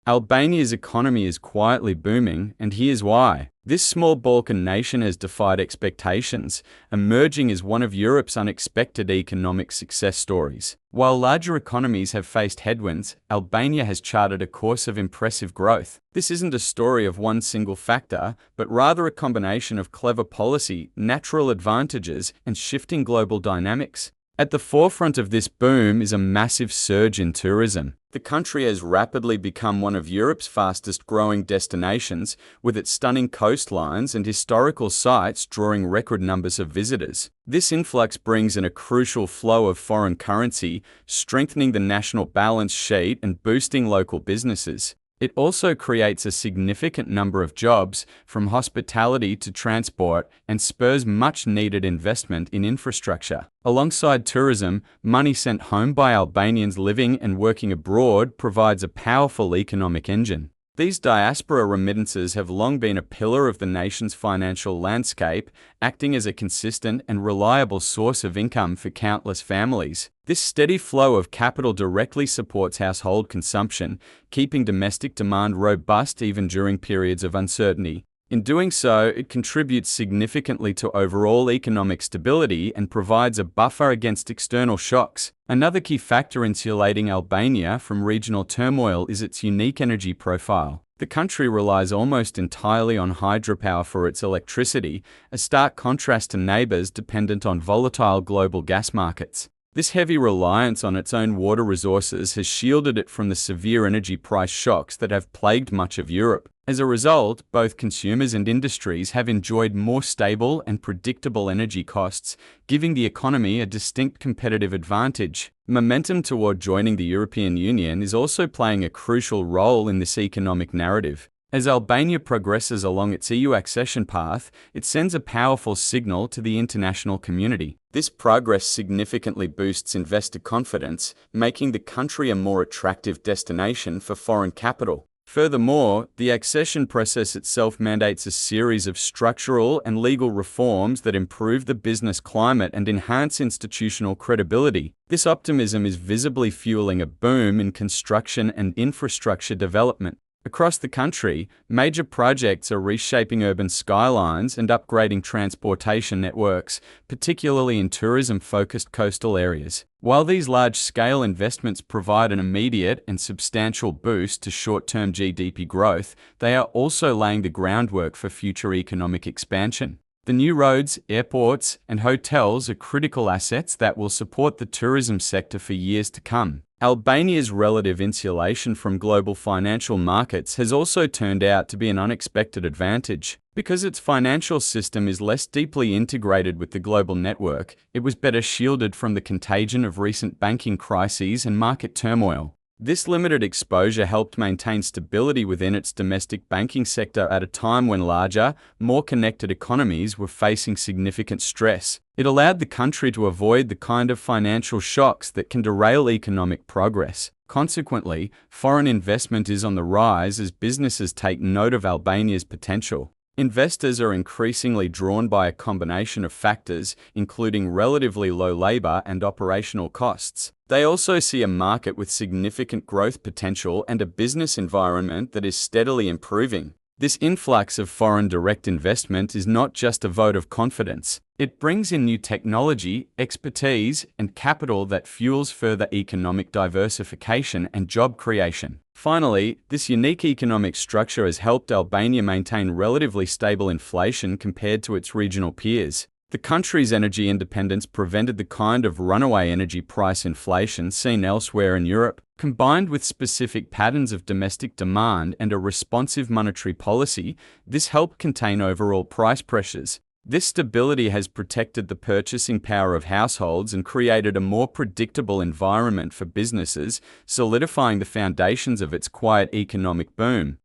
Albania's economy is quietly booming, and here's why. This small Balkan nation has defied expectations, emerging as one of Europe's unexpected economic success stories. While larger economies have faced headwinds, Albania has charted a course of impressive growth. This isn't a story of one single factor, but rather a combination of clever policy, natural advantages, and shifting global dynamics. At the forefront of this boom is a massive surge in tourism. The country has rapidly become one of Europe's fastest-growing destinations, with its stunning coastlines and historical sites drawing record numbers of visitors. This influx brings in a crucial flow of foreign currency, strengthening the national balance sheet and boosting local businesses. It also creates a significant number of jobs, from hospitality to transport, and spurs much-needed investment in infrastructure. Alongside tourism, money sent home by Albanians living and working abroad provides a powerful economic engine. These diaspora remittances have long been a pillar of the nation's financial landscape, acting as a consistent and reliable source of income for countless families. This steady flow of capital directly supports household consumption, keeping domestic demand robust even during periods of uncertainty. In doing so, it contributes significantly to overall economic stability and provides a buffer against external shocks. Another key factor insulating Albania from regional turmoil is its unique energy profile. The country relies almost entirely on hydropower for its electricity, a stark contrast to neighbors dependent on volatile global gas markets. This heavy reliance on its own water resources has shielded it from the severe energy price shocks that have plagued much of Europe. As a result, both consumers and industries have enjoyed more stable and predictable energy costs, giving the economy a distinct competitive advantage. Momentum toward joining the European Union is also playing a crucial role in this economic narrative. As Albania progresses along its EU accession path, it sends a powerful signal to the international community. This progress significantly boosts investor confidence, making the country a more attractive destination for foreign capital. Furthermore, the accession process itself mandates a series of structural and legal reforms that improve the business climate and enhance institutional credibility. This optimism is visibly fueling a boom in construction and infrastructure development. Across the country, major projects are reshaping urban skylines and upgrading transportation networks, particularly in tourism-focused coastal areas. While these large-scale investments provide an immediate and substantial boost to short-term GDP growth, they are also laying the groundwork for future economic expansion. The new roads, airports, and hotels are critical assets that will support the tourism sector for years to come. Albania's relative insulation from global financial markets has also turned out to be an unexpected advantage. Because its financial system is less deeply integrated with the global network, it was better shielded from the contagion of recent banking crises and market turmoil. This limited exposure helped maintain stability within its domestic banking sector at a time when larger, more connected economies were facing significant stress. It allowed the country to avoid the kind of financial shocks that can derail economic progress. Consequently, foreign investment is on the rise as businesses take note of Albania's potential. Investors are increasingly drawn by a combination of factors, including relatively low labor and operational costs. They also see a market with significant growth potential and a business environment that is steadily improving. This influx of foreign direct investment is not just a vote of confidence. It brings in new technology, expertise, and capital that fuels further economic diversification and job creation. Finally, this unique economic structure has helped Albania maintain relatively stable inflation compared to its regional peers. The country's energy independence prevented the kind of runaway energy price inflation seen elsewhere in Europe. Combined with specific patterns of domestic demand and a responsive monetary policy, this helped contain overall price pressures. This stability has protected the purchasing power of households and created a more predictable environment for businesses, solidifying the foundations of its quiet economic boom.